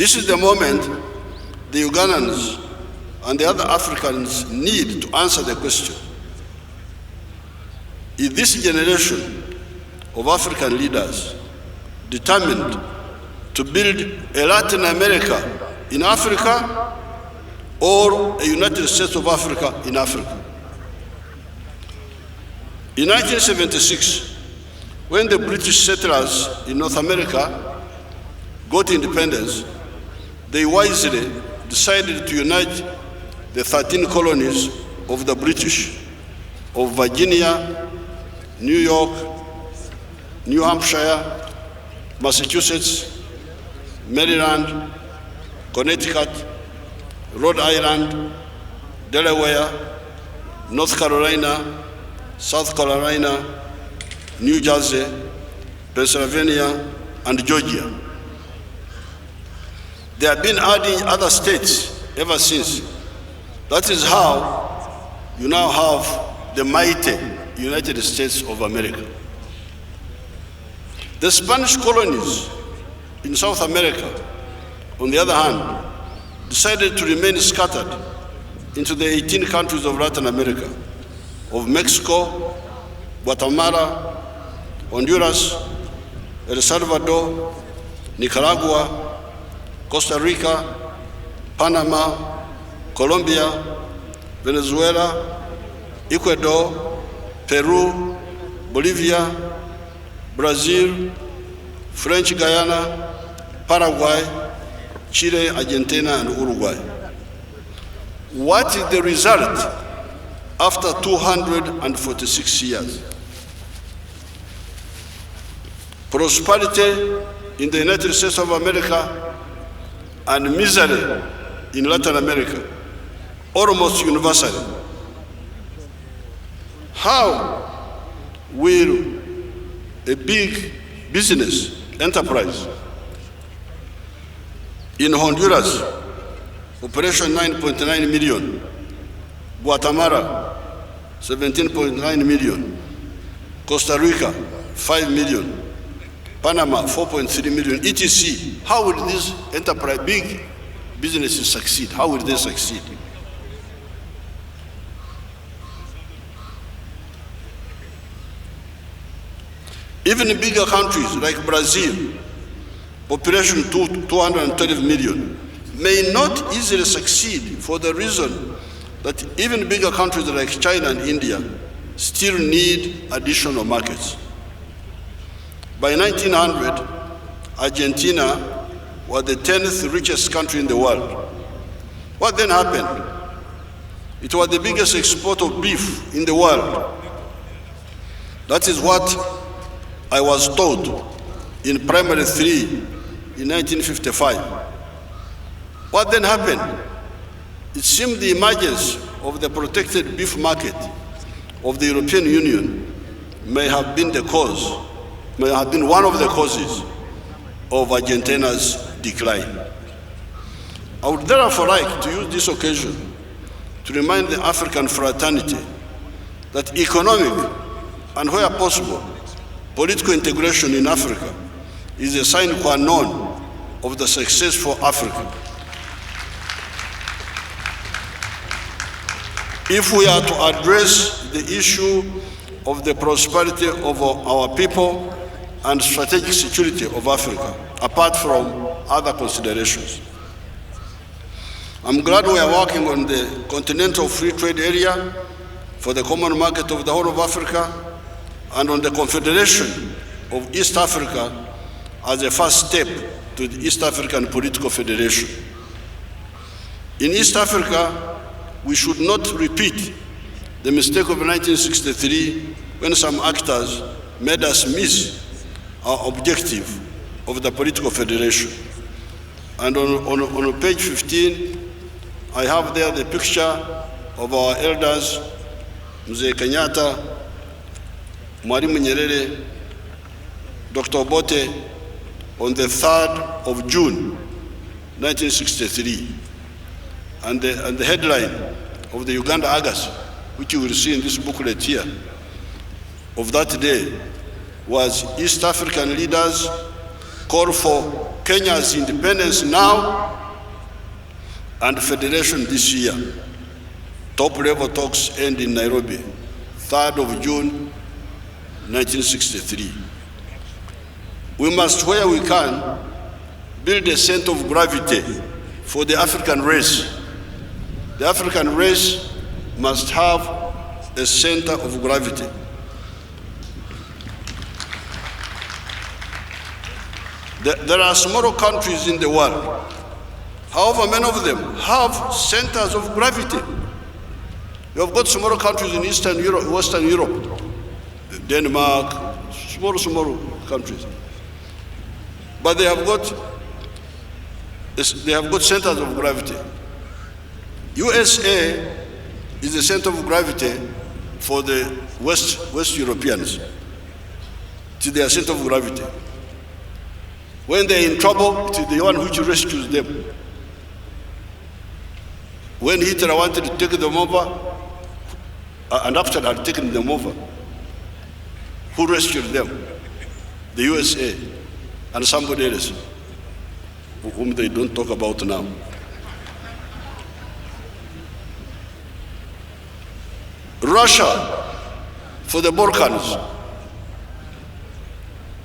This is the moment the Ugandans and the other Africans need to answer the question: is this generation of African leaders determined to build a Latin America in Africa or a United States of Africa in Africa? In 1976, when the British settlers in North America got independence, they wisely decided to unite the 13 colonies of the British of Virginia, New York, New Hampshire, Massachusetts, Maryland, Connecticut, Rhode Island, Delaware, North Carolina, South Carolina, New Jersey, Pennsylvania, and Georgia. They have been adding other states ever since. That is how you now have the mighty United States of America. The Spanish colonies in South America, on the other hand, decided to remain scattered into the 18 countries of Latin America, of Mexico, Guatemala, Honduras, El Salvador, Nicaragua, Costa Rica, Panama, Colombia, Venezuela, Ecuador, Peru, Bolivia, Brazil, French Guyana, Paraguay, Chile, Argentina, and Uruguay. What is the result after 246 years? Prosperity in the United States of America and misery in Latin America, almost universally. How will a big business enterprise in Honduras, operation 9.9 million, Guatemala, 17.9 million, Costa Rica, 5 million, Panama, 4.3 million, etc. How will these enterprise, big businesses succeed? How will they succeed? Even bigger countries like Brazil, population 212 million, may not easily succeed for the reason that even bigger countries like China and India still need additional markets. By 1900, Argentina was the 10th richest country in the world. What then happened? It was the biggest exporter of beef in the world. That is what I was told in primary 3 in 1955. What then happened? It seemed the emergence of the protected beef market of the European Union may have been one of the causes of Argentina's decline. I would therefore like to use this occasion to remind the African fraternity that economic and, where possible, political integration in Africa is a sine qua non of the success for Africa. If we are to address the issue of the prosperity of our people and strategic security of Africa, apart from other considerations, I'm glad we are working on the continental free trade area for the common market of the whole of Africa and on the Confederation of East Africa as a first step to the East African Political Federation. In East Africa, we should not repeat the mistake of 1963 when some actors made us miss our objective of the political federation. And on page 15, I have there the picture of our elders, Mzee Kenyatta, Mwalimu Nyerere, Dr. Obote, on the 3rd of June, 1963. And the headline of the Uganda August, which you will see in this booklet here, of that day was East African leaders call for Kenya's independence now and federation this year. Top-level talks end in Nairobi, 3rd of June, 1963. We must, where we can, build a center of gravity for the African race. The African race must have a center of gravity. There are smaller countries in the world. However, many of them have centers of gravity. You have got smaller countries in Eastern Europe, Western Europe, Denmark, small countries. But they have got centers of gravity. USA is the center of gravity for the West Europeans. It is their center of gravity. When they're in trouble, it is the one which rescues them. When Hitler wanted to take them over, and after had taken them over, who rescued them? The USA and somebody else, whom they don't talk about now. Russia, for the Balkans.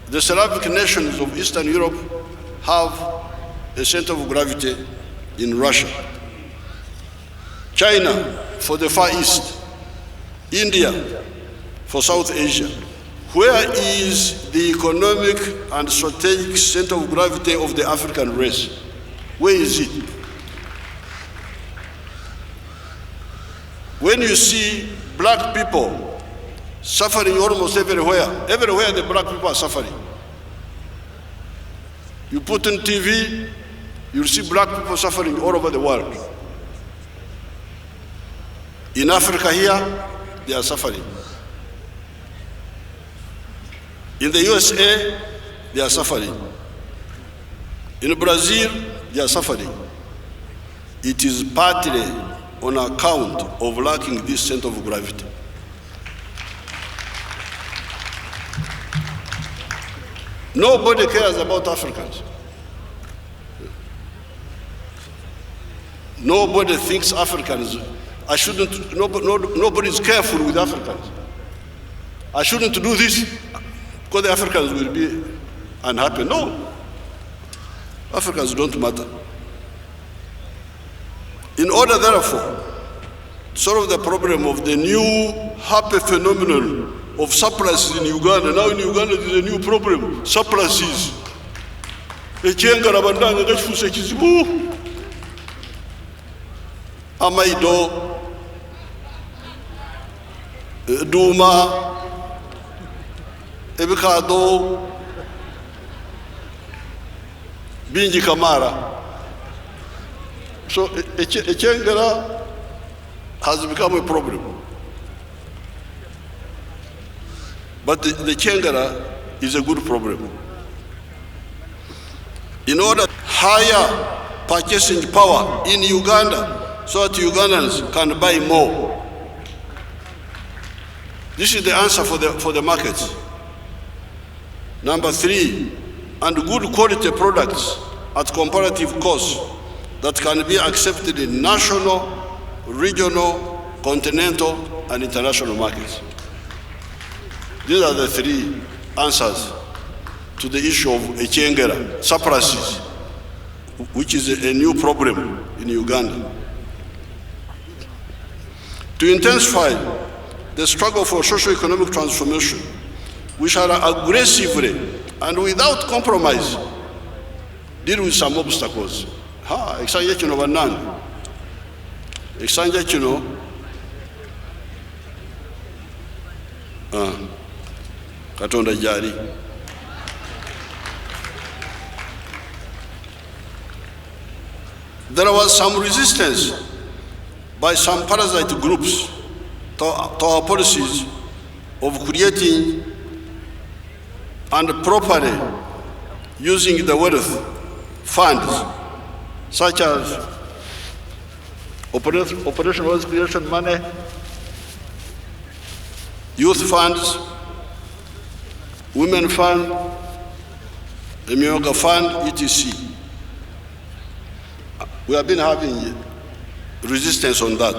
The Slavic nations of Eastern Europe have a center of gravity in Russia. China, for the Far East. India, for South Asia. Where is the economic and strategic center of gravity of the African race? Where is it? When you see black people suffering almost everywhere the black people are suffering. You put on TV, you'll see black people suffering all over the world. In Africa here, they are suffering. In the USA, they are suffering. In Brazil, they are suffering. It is partly on account of lacking this center of gravity. Nobody cares about Africans. Nobody thinks Africans, nobody is careful with Africans. I shouldn't do this because the Africans will be unhappy. No, Africans don't matter. In order, therefore, to solve the problem of the new happy phenomenon of surpluses in Uganda. Now in Uganda there is a new problem, surpluses. Amaido, Duma, Ebikado, Binji Kamara. So Echengara has become a problem. But the Chengara is a good problem. In order higher purchasing power in Uganda so that Ugandans can buy more. This is the answer for the markets. Number 3, and good quality products at comparative cost that can be accepted in national, regional, continental, and international markets. These are the 3 answers to the issue of Echengera, surpluses, which is a new problem in Uganda. To intensify the struggle for socio-economic transformation, we shall aggressively and without compromise deal with some obstacles. Exanja kino banani. Exanja kino. Katonda jari. There was some resistance by some parasite groups to our policies of creating and properly using the wealth funds such as Operation Wealth Creation Money, youth funds, women fund, Emyoga Fund, etc. We have been having resistance on that.